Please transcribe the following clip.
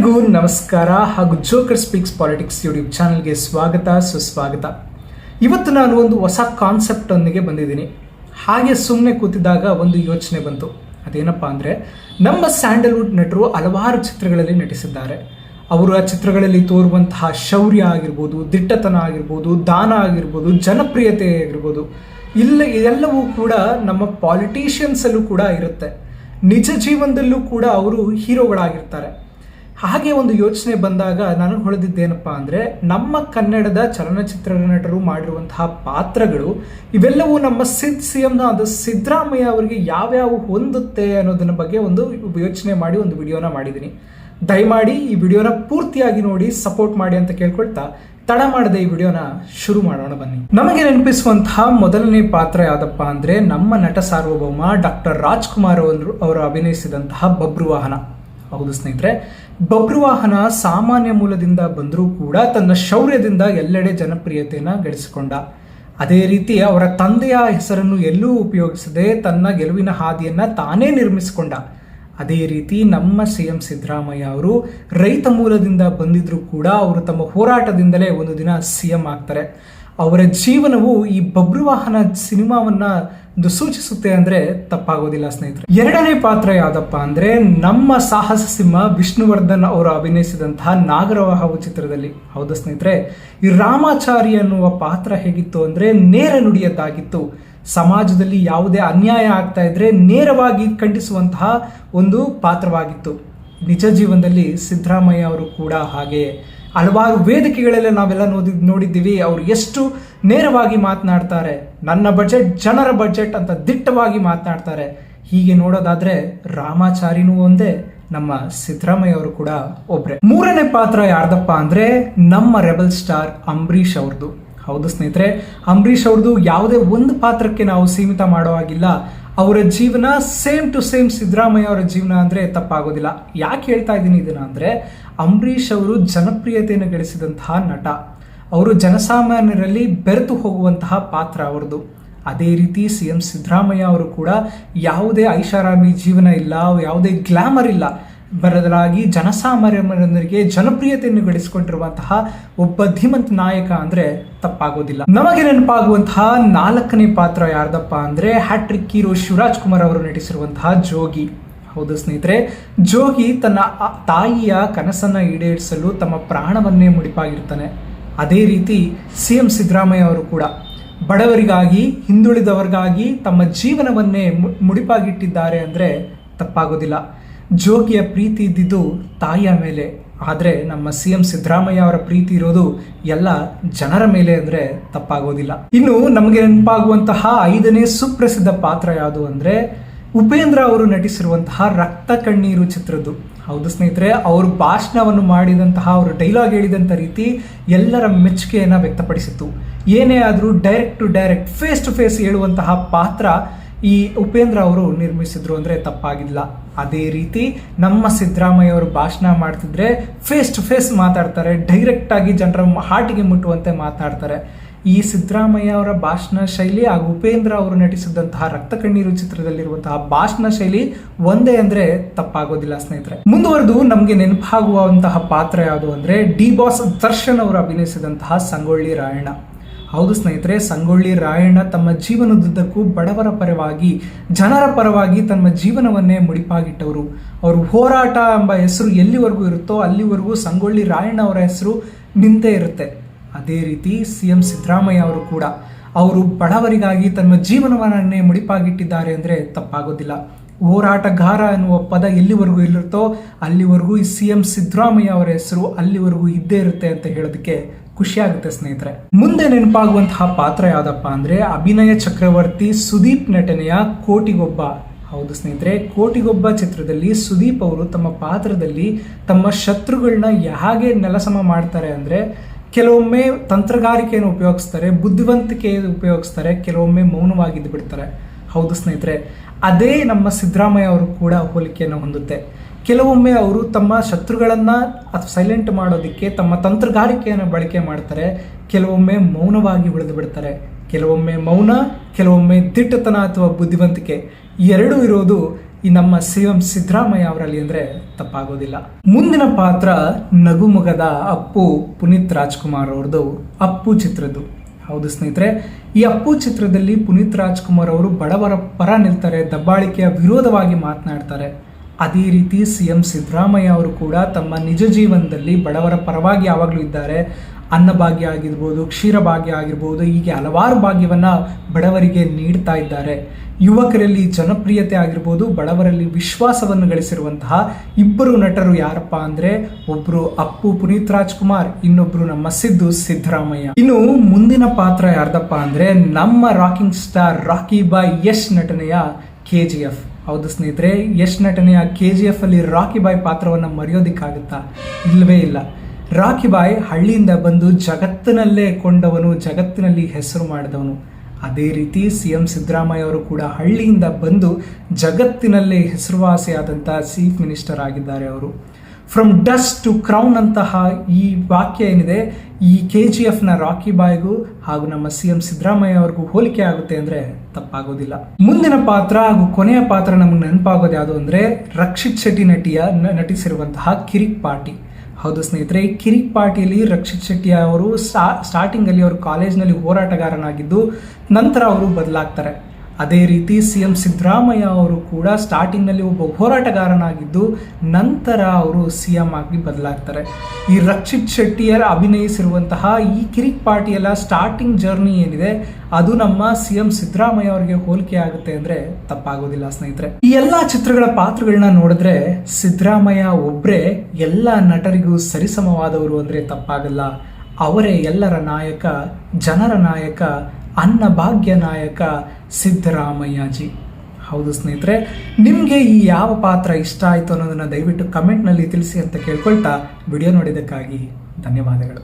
ಎಲ್ಲರಿಗೂ ನಮಸ್ಕಾರ ಹಾಗೂ ಜೋಕರ್ ಸ್ಪೀಕ್ಸ್ ಪಾಲಿಟಿಕ್ಸ್ ಯೂಟ್ಯೂಬ್ ಚಾನಲ್ಗೆ ಸ್ವಾಗತ ಸುಸ್ವಾಗತ. ಇವತ್ತು ನಾನು ಒಂದು ಹೊಸ ಕಾನ್ಸೆಪ್ಟ್ ಒಂದಿಗೆ ಬಂದಿದ್ದೀನಿ. ಹಾಗೆ ಸುಮ್ಮನೆ ಕೂತಿದ್ದಾಗ ಒಂದು ಯೋಚನೆ ಬಂತು. ಅದೇನಪ್ಪ ಅಂದರೆ, ನಮ್ಮ ಸ್ಯಾಂಡಲ್ವುಡ್ ನಟರು ಹಲವಾರು ಚಿತ್ರಗಳಲ್ಲಿ ನಟಿಸಿದ್ದಾರೆ. ಅವರು ಆ ಚಿತ್ರಗಳಲ್ಲಿ ತೋರುವಂತಹ ಶೌರ್ಯ ಆಗಿರ್ಬೋದು, ದಿಟ್ಟತನ ಆಗಿರ್ಬೋದು, ದಾನ ಆಗಿರ್ಬೋದು, ಜನಪ್ರಿಯತೆ ಆಗಿರ್ಬೋದು, ಇದೆಲ್ಲವೂ ಕೂಡ ನಮ್ಮ ಪಾಲಿಟಿಷಿಯನ್ಸಲ್ಲೂ ಕೂಡ ಇರುತ್ತೆ. ನಿಜ ಜೀವನದಲ್ಲೂ ಕೂಡ ಅವರು ಹೀರೋಗಳಾಗಿರ್ತಾರೆ. ಹಾಗೆ ಒಂದು ಯೋಚನೆ ಬಂದಾಗ ನನಗೆ ಹೊಳೆದಿದ್ದೇನಪ್ಪ ಅಂದರೆ, ನಮ್ಮ ಕನ್ನಡದ ಚಲನಚಿತ್ರ ನಟರು ಮಾಡಿರುವಂತಹ ಪಾತ್ರಗಳು ಇವೆಲ್ಲವೂ ನಮ್ಮ ಸಿದ್ದರಾಮಯ್ಯ ಅವರಿಗೆ ಯಾವ್ಯಾವ ಹೊಂದುತ್ತೆ ಅನ್ನೋದನ್ನ ಬಗ್ಗೆ ಒಂದು ಯೋಚನೆ ಮಾಡಿ ಒಂದು ವಿಡಿಯೋನ ಮಾಡಿದ್ದೀನಿ. ದಯಮಾಡಿ ಈ ವಿಡಿಯೋನ ಪೂರ್ತಿಯಾಗಿ ನೋಡಿ ಸಪೋರ್ಟ್ ಮಾಡಿ ಅಂತ ಕೇಳ್ಕೊಳ್ತಾ ತಡ ಮಾಡದೆ ಈ ವಿಡಿಯೋನ ಶುರು ಮಾಡೋಣ ಬನ್ನಿ. ನಮಗೆ ನೆನಪಿಸುವಂತಹ ಮೊದಲನೇ ಪಾತ್ರ ಯಾವ್ದಪ್ಪ ಅಂದ್ರೆ, ನಮ್ಮ ನಟ ಸಾರ್ವಭೌಮ ಡಾಕ್ಟರ್ ರಾಜ್ಕುಮಾರ್ ಅವರು ಅಭಿನಯಿಸಿದಂತಹ ಬಬ್ರುವಾಹನ. ಹೌದು ಸ್ನೇಹಿತರೆ, ಬಬ್ರುವಾಹನ ಸಾಮಾನ್ಯ ಮೂಲದಿಂದ ಬಂದರೂ ಕೂಡ ತನ್ನ ಶೌರ್ಯದಿಂದ ಎಲ್ಲೆಡೆ ಜನಪ್ರಿಯತೆಯನ್ನು ಗಳಿಸಿಕೊಂಡ. ಅದೇ ರೀತಿ ಅವರ ತಂದೆಯ ಹೆಸರನ್ನು ಎಲ್ಲೂ ಉಪಯೋಗಿಸದೆ ತನ್ನ ಗೆಲುವಿನ ಹಾದಿಯನ್ನ ತಾನೇ ನಿರ್ಮಿಸಿಕೊಂಡ. ಅದೇ ರೀತಿ ನಮ್ಮ CM ಸಿದ್ದರಾಮಯ್ಯ ಅವರು ರೈತ ಮೂಲದಿಂದ ಬಂದಿದ್ರು ಕೂಡ ಅವರು ತಮ್ಮ ಹೋರಾಟದಿಂದಲೇ ಒಂದು ದಿನ CM ಆಗ್ತಾರೆ. ಅವರ ಜೀವನವು ಈ ಬಬ್ರುವಾಹನ ಸಿನಿಮಾವನ್ನ ಸೂಚಿಸುತ್ತೆ ಅಂದ್ರೆ ತಪ್ಪಾಗೋದಿಲ್ಲ ಸ್ನೇಹಿತರೆ. ಎರಡನೇ ಪಾತ್ರ ಯಾವ್ದಪ್ಪ ಅಂದ್ರೆ, ನಮ್ಮ ಸಾಹಸ ಸಿಂಹ ವಿಷ್ಣುವರ್ಧನ್ ಅವರು ಅಭಿನಯಿಸಿದಂತಹ ನಾಗರಹಾವು ಚಿತ್ರದಲ್ಲಿ. ಹೌದಾ ಸ್ನೇಹಿತರೆ, ಈ ರಾಮಾಚಾರಿ ಅನ್ನುವ ಪಾತ್ರ ಹೇಗಿತ್ತು ಅಂದ್ರೆ, ನೇರ ನುಡಿಯದ್ದಾಗಿತ್ತು. ಸಮಾಜದಲ್ಲಿ ಯಾವುದೇ ಅನ್ಯಾಯ ಆಗ್ತಾ ಇದ್ರೆ ನೇರವಾಗಿ ಖಂಡಿಸುವಂತಹ ಒಂದು ಪಾತ್ರವಾಗಿತ್ತು. ನಿಜ ಜೀವನದಲ್ಲಿ ಸಿದ್ದರಾಮಯ್ಯ ಅವರು ಕೂಡ ಹಾಗೆ ಹಲವಾರು ವೇದಿಕೆಗಳೆಲ್ಲ ನಾವೆಲ್ಲ ನೋಡಿದ್ದೀವಿ. ಅವರು ಎಷ್ಟು ನೇರವಾಗಿ ಮಾತನಾಡ್ತಾರೆ, ನನ್ನ ಬಜೆಟ್ ಜನರ ಬಜೆಟ್ ಅಂತ ದಿಟ್ಟವಾಗಿ ಮಾತನಾಡ್ತಾರೆ. ಹೀಗೆ ನೋಡೋದಾದ್ರೆ ರಾಮಾಚಾರಿನೂ ಒಂದೇ, ನಮ್ಮ ಸಿದ್ದರಾಮಯ್ಯ ಅವರು ಕೂಡ ಒಬ್ರೆ. ಮೂರನೇ ಪಾತ್ರ ಯಾರ್ದಪ್ಪ ಅಂದ್ರೆ, ನಮ್ಮ ರೆಬಲ್ ಸ್ಟಾರ್ ಅಂಬರೀಷ್ ಅವ್ರದ್ದು. ಹೌದು ಸ್ನೇಹಿತರೆ, ಅಂಬರೀಷ್ ಅವ್ರದ್ದು ಯಾವುದೇ ಒಂದು ಪಾತ್ರಕ್ಕೆ ನಾವು ಸೀಮಿತ ಮಾಡೋ ಹಾಗಿಲ್ಲ. ಅವರ ಜೀವನ ಸೇಮ್ ಟು ಸೇಮ್ ಸಿದ್ದರಾಮಯ್ಯ ಅವರ ಜೀವನ ಅಂದ್ರೆ ತಪ್ಪಾಗೋದಿಲ್ಲ. ಯಾಕೆ ಹೇಳ್ತಾ ಇದ್ದೀನಿ ಇದನ್ನ ಅಂದ್ರೆ, ಅಂಬರೀಷ್ ಅವರು ಜನಪ್ರಿಯತೆಯನ್ನು ಗಳಿಸಿದಂತಹ ನಟ. ಅವರು ಜನಸಾಮಾನ್ಯರಲ್ಲಿ ಬೆರೆತು ಹೋಗುವಂತಹ ಪಾತ್ರ ಅವರದು. ಅದೇ ರೀತಿ CM ಸಿದ್ದರಾಮಯ್ಯ ಅವರು ಕೂಡ ಯಾವುದೇ ಐಷಾರಾಮಿ ಜೀವನ ಇಲ್ಲ, ಯಾವುದೇ ಗ್ಲಾಮರ್ ಇಲ್ಲ, ಬದಲಾಗಿ ಜನಸಾಮಾನ್ಯರಿಗೆ ಜನಪ್ರಿಯತೆಯನ್ನು ಗಳಿಸಿಕೊಂಡಿರುವಂತಹ ಒಬ್ಬ ಧೀಮಂತ ನಾಯಕ ಅಂದ್ರೆ ತಪ್ಪಾಗೋದಿಲ್ಲ. ನಮಗೆ ನೆನಪಾಗುವಂತಹ ನಾಲ್ಕನೇ ಪಾತ್ರ ಯಾರ್ದಪ್ಪ ಅಂದ್ರೆ, ಹ್ಯಾಟ್ರಿಕ್ ಹೀರೋ ಶಿವರಾಜ್ ಕುಮಾರ್ ಅವರು ನಟಿಸಿರುವಂತಹ ಜೋಗಿ. ಹೌದು ಸ್ನೇಹಿತರೆ, ಜೋಗಿ ತನ್ನ ತಾಯಿಯ ಕನಸನ್ನ ಈಡೇರಿಸಲು ತಮ್ಮ ಪ್ರಾಣವನ್ನೇ ಮುಡಿಪಾಗಿರ್ತಾನೆ. ಅದೇ ರೀತಿ CM ಸಿದ್ದರಾಮಯ್ಯ ಅವರು ಕೂಡ ಬಡವರಿಗಾಗಿ, ಹಿಂದುಳಿದವರಿಗಾಗಿ ತಮ್ಮ ಜೀವನವನ್ನೇ ಮುಡಿಪಾಗಿಟ್ಟಿದ್ದಾರೆ ಅಂದ್ರೆ ತಪ್ಪಾಗೋದಿಲ್ಲ. ಜೋಗಿಯ ಪ್ರೀತಿ ಇದ್ದಿದ್ದು ತಾಯಿಯ ಮೇಲೆ, ಆದರೆ ನಮ್ಮ CM ಸಿದ್ದರಾಮಯ್ಯ ಅವರ ಪ್ರೀತಿ ಇರೋದು ಎಲ್ಲ ಜನರ ಮೇಲೆ ಅಂದ್ರೆ ತಪ್ಪಾಗೋದಿಲ್ಲ. ಇನ್ನು ನಮಗೆ ನೆನಪಾಗುವಂತಹ ಐದನೇ ಸುಪ್ರಸಿದ್ಧ ಪಾತ್ರ ಯಾವುದು ಅಂದ್ರೆ, ಉಪೇಂದ್ರ ಅವರು ನಟಿಸಿರುವಂತಹ ರಕ್ತ ಕಣ್ಣೀರು ಚಿತ್ರದ್ದು. ಹೌದು ಸ್ನೇಹಿತರೆ, ಅವರು ಭಾಷಣವನ್ನು ಮಾಡಿದಂತಹ, ಅವರು ಡೈಲಾಗ್ ಹೇಳಿದಂಥ ರೀತಿ ಎಲ್ಲರ ಮೆಚ್ಚುಗೆಯನ್ನು ವ್ಯಕ್ತಪಡಿಸಿತ್ತು. ಏನೇ ಆದರೂ direct to direct, face to face ಹೇಳುವಂತಹ ಪಾತ್ರ ಈ ಉಪೇಂದ್ರ ಅವರು ನಿರ್ಮಿಸಿದ್ರು ಅಂದ್ರೆ ತಪ್ಪಾಗಿಲ್ಲ. ಅದೇ ರೀತಿ ನಮ್ಮ ಸಿದ್ದರಾಮಯ್ಯ ಅವರು ಭಾಷಣ ಮಾಡ್ತಿದ್ರೆ ಫೇಸ್ ಟು ಫೇಸ್ ಮಾತಾಡ್ತಾರೆ, ಡೈರೆಕ್ಟ್ ಆಗಿ ಜನರ ಹಾರ್ಟಿಗೆ ಮುಟ್ಟುವಂತೆ ಮಾತನಾಡ್ತಾರೆ. ಈ ಸಿದ್ದರಾಮಯ್ಯ ಅವರ ಭಾಷಣ ಶೈಲಿ ಹಾಗೂ ಉಪೇಂದ್ರ ಅವರು ನಟಿಸಿದಂತಹ ರಕ್ತ ಕಣ್ಣೀರು ಚಿತ್ರದಲ್ಲಿರುವಂತಹ ಭಾಷಣ ಶೈಲಿ ಒಂದೇ ಅಂದ್ರೆ ತಪ್ಪಾಗೋದಿಲ್ಲ ಸ್ನೇಹಿತರೆ. ಮುಂದುವರೆದು ನಮಗೆ ನೆನಪಾಗುವಂತಹ ಪಾತ್ರ ಯಾವುದು ಅಂದ್ರೆ, ಡಿ-ಬಾಸ್ ದರ್ಶನ್ ಅವರು ಅಭಿನಯಿಸಿದಂತಹ ಸಂಗೊಳ್ಳಿ ರಾಯಣ್ಣ. ಹೌದು ಸ್ನೇಹಿತರೆ, ಸಂಗೊಳ್ಳಿ ರಾಯಣ್ಣ ತಮ್ಮ ಜೀವನದುದ್ದಕ್ಕೂ ಬಡವರ ಪರವಾಗಿ, ಜನರ ಪರವಾಗಿ ತಮ್ಮ ಜೀವನವನ್ನೇ ಮುಡಿಪಾಗಿಟ್ಟವರು. ಅವರು ಹೋರಾಟ ಎಂಬ ಹೆಸರು ಎಲ್ಲಿವರೆಗೂ ಇರುತ್ತೋ ಅಲ್ಲಿವರೆಗೂ ಸಂಗೊಳ್ಳಿ ರಾಯಣ್ಣ ಅವರ ಹೆಸರು ನಿಂತೇ ಇರುತ್ತೆ. ಅದೇ ರೀತಿ CM ಸಿದ್ದರಾಮಯ್ಯ ಅವರು ಕೂಡ ಅವರು ಬಡವರಿಗಾಗಿ ತಮ್ಮ ಜೀವನವನ್ನೇ ಮುಡಿಪಾಗಿಟ್ಟಿದ್ದಾರೆ ಅಂದ್ರೆ ತಪ್ಪಾಗೋದಿಲ್ಲ. ಹೋರಾಟಗಾರ ಎನ್ನುವ ಪದ ಎಲ್ಲಿವರೆಗೂ ಇಲ್ಲಿರುತ್ತೋ ಅಲ್ಲಿವರೆಗೂ ಈ CM ಸಿದ್ದರಾಮಯ್ಯ ಅವರ ಹೆಸರು ಅಲ್ಲಿವರೆಗೂ ಇದ್ದೇ ಇರುತ್ತೆ ಅಂತ ಹೇಳೋದಕ್ಕೆ ಖುಷಿ ಆಗುತ್ತೆ ಸ್ನೇಹಿತರೆ. ಮುಂದೆ ನೆನಪಾಗುವಂತಹ ಪಾತ್ರ ಯಾವ್ದಪ್ಪ ಅಂದ್ರೆ, ಅಭಿನಯ ಚಕ್ರವರ್ತಿ ಸುದೀಪ್ ನಟನೆಯ ಕೋಟಿಗೊಬ್ಬ. ಹೌದು ಸ್ನೇಹಿತರೆ, ಕೋಟಿಗೊಬ್ಬ ಚಿತ್ರದಲ್ಲಿ ಸುದೀಪ್ ಅವರು ತಮ್ಮ ಪಾತ್ರದಲ್ಲಿ ತಮ್ಮ ಶತ್ರುಗಳನ್ನ ಹೇಗೆ ನೆಲಸಮ ಮಾಡ್ತಾರೆ ಅಂದ್ರೆ, ಕೆಲವೊಮ್ಮೆ ತಂತ್ರಗಾರಿಕೆಯನ್ನು ಉಪಯೋಗಿಸ್ತಾರೆ, ಬುದ್ಧಿವಂತಿಕೆ ಉಪಯೋಗಿಸ್ತಾರೆ, ಕೆಲವೊಮ್ಮೆ ಮೌನವಾಗಿದ್ದು ಬಿಡ್ತಾರೆ. ಹೌದು ಸ್ನೇಹಿತರೆ, ಅದೇ ನಮ್ಮ ಸಿದ್ದರಾಮಯ್ಯ ಅವರು ಕೂಡ ಹೋಲಿಕೆಯನ್ನು ಹೊಂದುತ್ತೆ. ಕೆಲವೊಮ್ಮೆ ಅವರು ತಮ್ಮ ಶತ್ರುಗಳನ್ನು ಸೈಲೆಂಟ್ ಮಾಡೋದಕ್ಕೆ ತಮ್ಮ ತಂತ್ರಗಾರಿಕೆಯನ್ನು ಬಳಕೆ ಮಾಡ್ತಾರೆ, ಕೆಲವೊಮ್ಮೆ ಮೌನವಾಗಿ ಉಳಿದು ಬಿಡ್ತಾರೆ. ಕೆಲವೊಮ್ಮೆ ಮೌನ, ಕೆಲವೊಮ್ಮೆ ದಿಟ್ಟತನ ಅಥವಾ ಬುದ್ಧಿವಂತಿಕೆ ಎರಡೂ ಇರೋದು ಈ ನಮ್ಮ CM ಸಿದ್ದರಾಮಯ್ಯ ಅವರಲ್ಲಿ ಅಂದರೆ ತಪ್ಪಾಗೋದಿಲ್ಲ. ಮುಂದಿನ ಪಾತ್ರ ನಗುಮೊಗದ ಅಪ್ಪು ಪುನೀತ್ ರಾಜ್ಕುಮಾರ್ ಅವ್ರದ್ದು ಅಪ್ಪು ಚಿತ್ರದ್ದು. ಹೌದು ಸ್ನೇಹಿತರೆ, ಈ ಅಪ್ಪು ಚಿತ್ರದಲ್ಲಿ ಪುನೀತ್ ರಾಜ್ಕುಮಾರ್ ಅವರು ಬಡವರ ಪರ ನಿಲ್ತಾರೆ, ದಬ್ಬಾಳಿಕೆಯ ವಿರೋಧವಾಗಿ ಮಾತನಾಡ್ತಾರೆ. ಅದೇ ರೀತಿ CM ಸಿದ್ದರಾಮಯ್ಯ ಅವರು ಕೂಡ ತಮ್ಮ ನಿಜ ಜೀವನದಲ್ಲಿ ಬಡವರ ಪರವಾಗಿ ಯಾವಾಗಲೂ ಇದ್ದಾರೆ. ಅನ್ನಭಾಗ್ಯ ಆಗಿರ್ಬೋದು, ಕ್ಷೀರಭಾಗ್ಯ ಆಗಿರ್ಬೋದು, ಹೀಗೆ ಹಲವಾರು ಭಾಗ್ಯವನ್ನು ಬಡವರಿಗೆ ನೀಡ್ತಾ ಇದ್ದಾರೆ. ಯುವಕರಲ್ಲಿ ಜನಪ್ರಿಯತೆ ಆಗಿರ್ಬೋದು, ಬಡವರಲ್ಲಿ ವಿಶ್ವಾಸವನ್ನು ಗಳಿಸಿರುವಂತಹ ಇಬ್ಬರು ನಟರು ಯಾರಪ್ಪ ಅಂದರೆ ಒಬ್ಬರು ಅಪ್ಪು ಪುನೀತ್ ರಾಜ್ಕುಮಾರ್, ಇನ್ನೊಬ್ರು ನಮ್ಮ ಸಿದ್ದು ಸಿದ್ದರಾಮಯ್ಯ. ಇನ್ನು ಮುಂದಿನ ಪಾತ್ರ ಯಾರ್ದಪ್ಪ ಅಂದರೆ ನಮ್ಮ ರಾಕಿಂಗ್ ಸ್ಟಾರ್ ರಾಕಿ ಬಾಯ್ ಯಶ್ ನಟನೆಯ KGF. ಹೌದು ಸ್ನೇಹಿತರೆ, ಯಶ್ ನಟನೆಯ KGF ಅಲ್ಲಿ ರಾಕಿ ಬಾಯ್ ಪಾತ್ರವನ್ನು ಮರೆಯೋದಿಕ್ಕಾಗುತ್ತಾ? ಇಲ್ಲವೇ ಇಲ್ಲ. ರಾಕಿ ಬಾಯ್ ಹಳ್ಳಿಯಿಂದ ಬಂದು ಜಗತ್ತಿನಲ್ಲೇ ಕೊಂಡವನು, ಜಗತ್ತಿನಲ್ಲಿ ಹೆಸರು ಮಾಡಿದವನು. ಅದೇ ರೀತಿ CM ಸಿದ್ದರಾಮಯ್ಯ ಅವರು ಕೂಡ ಹಳ್ಳಿಯಿಂದ ಬಂದು ಜಗತ್ತಿನಲ್ಲೇ ಹೆಸರುವಾಸಿಯಾದಂಥ ಚೀಫ್ ಮಿನಿಸ್ಟರ್ ಆಗಿದ್ದಾರೆ. ಅವರು ಫ್ರಮ್ ಡಸ್ಟ್ ಟು ಕ್ರೌನ್ ಅಂತಹ ಈ ವಾಕ್ಯ ಏನಿದೆ, ಈ KGFನ ರಾಕಿ ಬಾಯ್ಗೂ ಹಾಗೂ ನಮ್ಮ CM ಸಿದ್ದರಾಮಯ್ಯ ಅವ್ರಿಗೂ ಹೋಲಿಕೆ ಆಗುತ್ತೆ ಅಂದರೆ ತಪ್ಪಾಗೋದಿಲ್ಲ. ಮುಂದಿನ ಪಾತ್ರ ಹಾಗೂ ಕೊನೆಯ ಪಾತ್ರ ನಮಗೆ ನೆನಪಾಗೋದು ಯಾವುದು ಅಂದರೆ ರಕ್ಷಿತ್ ಶೆಟ್ಟಿ ನಟಿಸಿರುವಂತಹ ಕಿರಿಕ್ ಪಾರ್ಟಿ. ಹೌದು ಸ್ನೇಹಿತರೆ, ಈ ಕಿರಿಕ್ ಪಾರ್ಟಿಯಲ್ಲಿ ರಕ್ಷಿತ್ ಶೆಟ್ಟಿ ಅವರು ಸ್ಟಾರ್ಟಿಂಗಲ್ಲಿ ಅವರು ಕಾಲೇಜ್ನಲ್ಲಿ ಹೋರಾಟಗಾರನಾಗಿದ್ದು ನಂತರ ಅವರು ಬದಲಾಗ್ತಾರೆ. ಅದೇ ರೀತಿ CM ಸಿದ್ದರಾಮಯ್ಯ ಅವರು ಕೂಡ ಸ್ಟಾರ್ಟಿಂಗ್ನಲ್ಲಿ ಒಬ್ಬ ಹೋರಾಟಗಾರನಾಗಿದ್ದು ನಂತರ ಅವರು CM ಆಗಿ ಬದಲಾಗ್ತಾರೆ. ಈ ರಕ್ಷಿತ್ ಶೆಟ್ಟಿಯರ್ ಅಭಿನಯಿಸಿರುವಂತಹ ಈ ಕಿರಿಕ್ ಪಾರ್ಟಿಯಲ್ಲ ಸ್ಟಾರ್ಟಿಂಗ್ ಜರ್ನಿ ಏನಿದೆ ಅದು ನಮ್ಮ CM ಸಿದ್ದರಾಮಯ್ಯ ಅವರಿಗೆ ಹೋಲಿಕೆ ಆಗುತ್ತೆ ಅಂದರೆ ತಪ್ಪಾಗೋದಿಲ್ಲ ಸ್ನೇಹಿತರೆ. ಈ ಎಲ್ಲ ಚಿತ್ರಗಳ ಪಾತ್ರಗಳನ್ನ ನೋಡಿದ್ರೆ ಸಿದ್ದರಾಮಯ್ಯ ಒಬ್ಬರೇ ಎಲ್ಲ ನಟರಿಗೂ ಸರಿಸಮವಾದವರು ಅಂದರೆ ತಪ್ಪಾಗಲ್ಲ. ಅವರೇ ಎಲ್ಲರ ನಾಯಕ, ಜನರ ನಾಯಕ, ಅನ್ನಭಾಗ್ಯ ನಾಯಕ ಸಿದ್ದರಾಮಯ್ಯಜಿ. ಹೌದು ಸ್ನೇಹಿತರೆ, ನಿಮಗೆ ಈ ಯಾವ ಪಾತ್ರ ಇಷ್ಟ ಆಯಿತು ಅನ್ನೋದನ್ನು ದಯವಿಟ್ಟು ಕಮೆಂಟ್ನಲ್ಲಿ ತಿಳಿಸಿ ಅಂತ ಕೇಳ್ಕೊಳ್ತಾ ವಿಡಿಯೋ ನೋಡಿದ್ದಕ್ಕಾಗಿ ಧನ್ಯವಾದಗಳು.